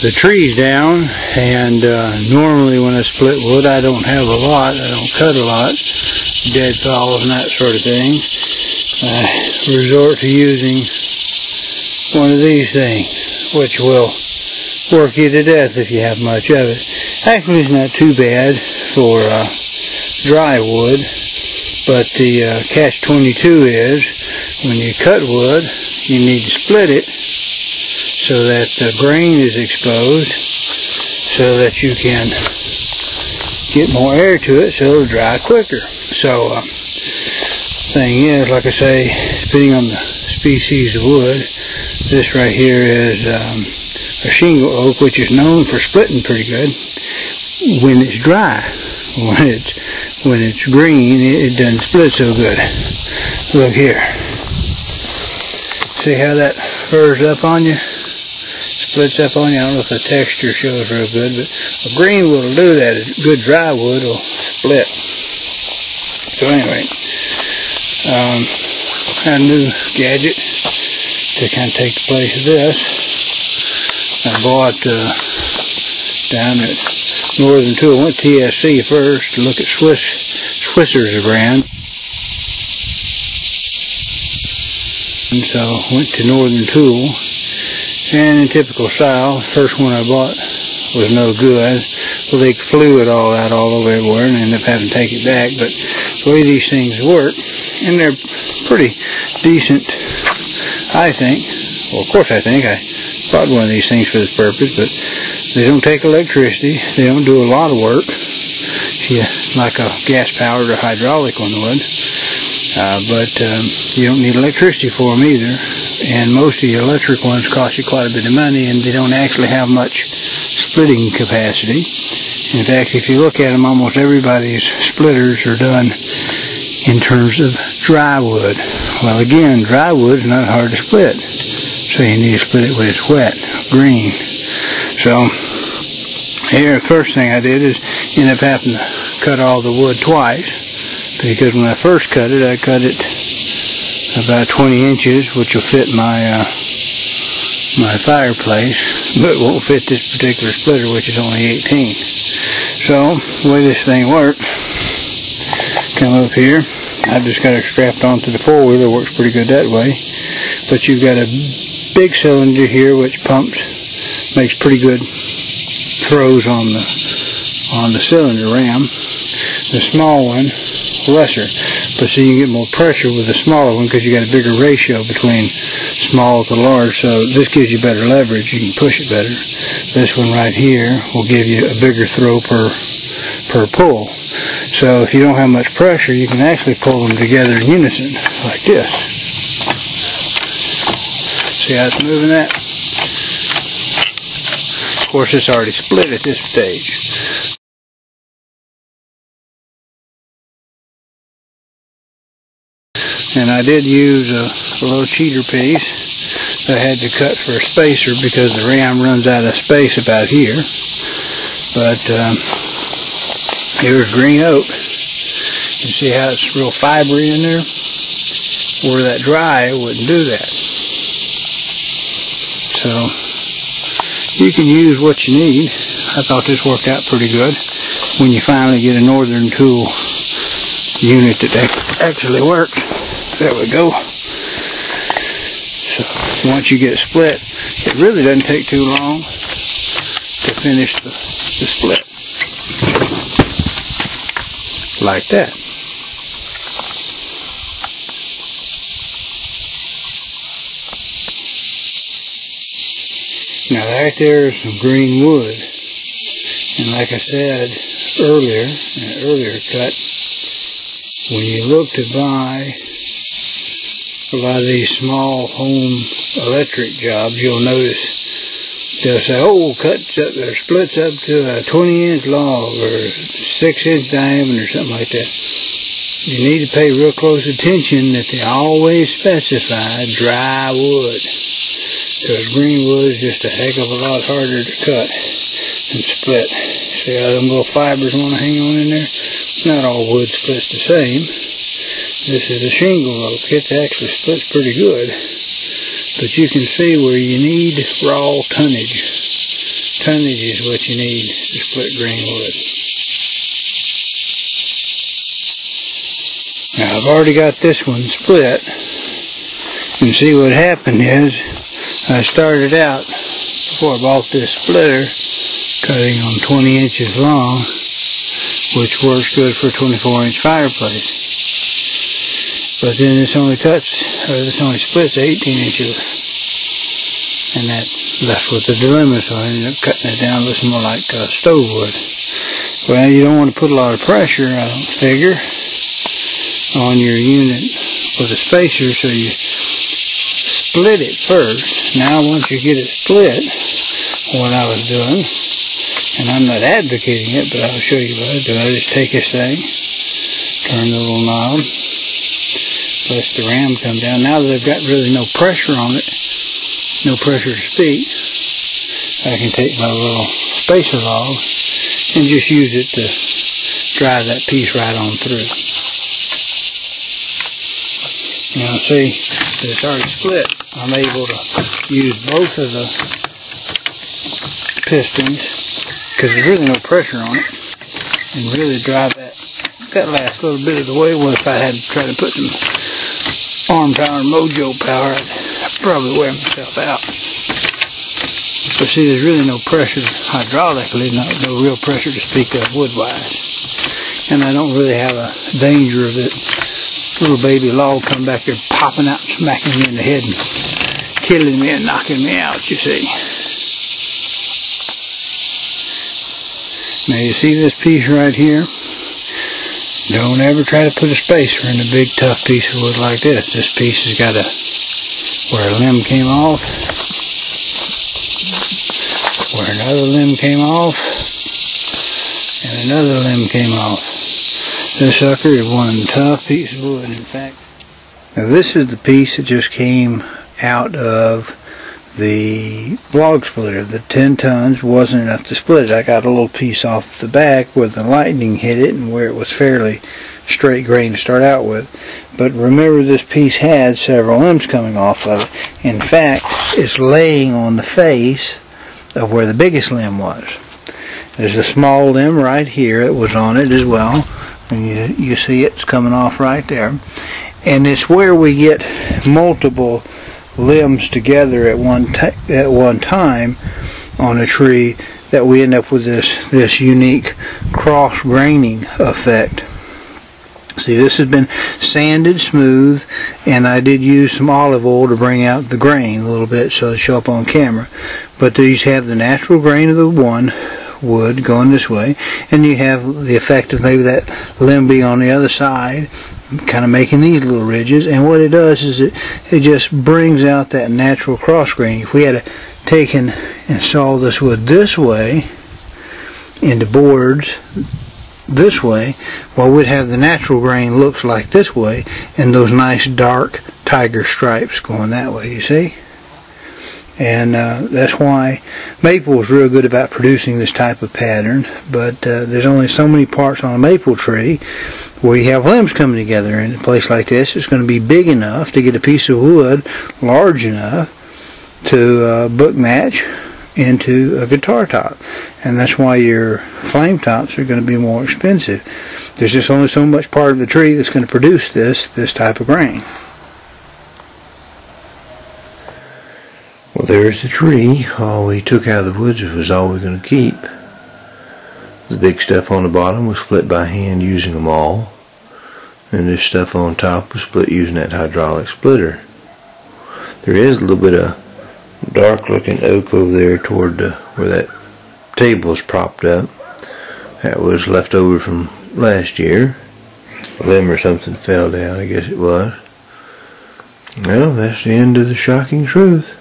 the trees down, and normally when I split wood, I don't have a lot. I don't cut a lot, deadfalls and that sort of thing. I resort to using one of these things, which will work you to death if you have much of it. Actually, it's not too bad for dry wood, but the catch-22 is when you cut wood, you need to split it so that the grain is exposed, so that you can get more air to it, so it'll dry quicker. So, thing is, like I say, depending on the species of wood, this right here is a shingle oak, which is known for splitting pretty good when it's dry. When it's green, it doesn't split so good. Look here. See how that furs up on you? Splits up on you. I don't know if the texture shows real good, but a green wood will do that. A good dry wood will split. So anyway, got a new gadget to kind of take the place of this. I bought down at Northern Tool. I went to TSC first to look at Swisser's brand. And so went to Northern Tool, and in typical style, the first one I bought was no good. Well, they flew it all out all over everywhere, and ended up having to take it back. But the way these things work, and they're pretty decent, I think. Well, of course I think. I bought one of these things for this purpose, but they don't take electricity. They don't do a lot of work. Yeah, like a gas-powered or hydraulic one would. But you don't need electricity for them either, and most of the electric ones cost you quite a bit of money, and they don't actually have much splitting capacity. In fact, if you look at them, almost everybody's splitters are done in terms of dry wood. Well, again, dry wood is not hard to split, so you need to split it when it's wet, green. So here, the first thing I did is end up having to cut all the wood twice. Because when I first cut it, I cut it about 20 inches, which will fit my my fireplace, but won't fit this particular splitter, which is only 18. So, the way this thing works, come up here, I've just got it strapped onto the four-wheeler, works pretty good that way. But you've got a big cylinder here, which pumps, makes pretty good throws on the cylinder ram. The small one, lesser, but so you can get more pressure with the smaller one because you got a bigger ratio between small to large, so this gives you better leverage. You can push it better. This one right here will give you a bigger throw per pull. So if you don't have much pressure, you can actually pull them together in unison like this. See how it's moving that? Of course, it's already split at this stage. And I did use a little cheater piece that I had to cut for a spacer because the ram runs out of space about here. But here's green oak. You see how it's real fibery in there? Where that dry, it wouldn't do that. So you can use what you need. I thought this worked out pretty good when you finally get a Northern Tool unit that actually works. There we go. So once you get it split, it really doesn't take too long to finish the split. Like that. Now right there is some green wood. And like I said earlier, in an earlier cut, when you look to buy a lot of these small home electric jobs, you'll notice they'll say, oh, cuts up or splits up to a 20-inch log or 6-inch diameter or something like that. You need to pay real close attention that they always specify dry wood, because green wood is just a heck of a lot harder to cut and split. See how them little fibers want to hang on in there? Not all wood splits the same. This is a shingle oak. It actually splits pretty good. But you can see where you need raw tonnage tonnage is what you need to split green wood. Now I've already got this one split, and see what happened is I started out before I bought this splitter cutting on 20 inches long, which works good for a 24-inch fireplace. But then this only splits 18 inches, and that left with the dilemma, so I ended up cutting it down. Looks more like stove wood. Well, you don't want to put a lot of pressure, I don't figure, on your unit with a spacer, so you split it first. Now once you get it split, what I was doing, and I'm not advocating it, but I'll show you what I do. I just take this thing, turn the little knob, let the ram come down. Now that I've got really no pressure on it, no pressure to speak, I can take my little spacer log and just use it to drive that piece right on through. Now see, it's already split. I'm able to use both of the pistons because there's really no pressure on it, and really drive that last little bit of the way. Well, if I had to try to put some arm power and mojo power, I'd probably wear myself out. But see, there's really no pressure hydraulically, no real pressure to speak of wood-wise. And I don't really have a danger of it little baby log come back here popping out and smacking me in the head and killing me and knocking me out, you see. Now you see this piece right here? Don't ever try to put a spacer in a big tough piece of wood like this. This piece has got where a limb came off, where another limb came off, and another limb came off. This sucker is one tough piece of wood, in fact. Now this is the piece that just came out of the log splitter. The 10 tons wasn't enough to split it. I got a little piece off the back where the lightning hit it and where it was fairly straight grain to start out with. But remember, this piece had several limbs coming off of it. In fact, it's laying on the face of where the biggest limb was. There's a small limb right here that was on it as well. And you see it's coming off right there. And it's where we get multiple limbs together at one time on a tree that we end up with this unique cross graining effect. See, this has been sanded smooth, and I did use some olive oil to bring out the grain a little bit so they show up on camera. But these have the natural grain of the one wood going this way, and you have the effect of maybe that limb being on the other side, kind of making these little ridges. And what it does is it just brings out that natural cross graining. If we had taken and saw this wood this way into boards this way, well, we'd have the natural grain looks like this way, and those nice dark tiger stripes going that way, you see. And that's why maple is real good about producing this type of pattern. But there's only so many parts on a maple tree where you have limbs coming together. In a place like this, it's going to be big enough to get a piece of wood large enough to book match into a guitar top. And that's why your flame tops are going to be more expensive. There's just only so much part of the tree that's going to produce this type of grain. Well, there's the tree. All we took out of the woods was all we're going to keep. The big stuff on the bottom was split by hand using a maul, and this stuff on top was split using that hydraulic splitter. There is a little bit of dark looking oak over there toward where that table is propped up. That was left over from last year. A limb or something fell down, I guess it was. Well, that's the end of the shocking truth.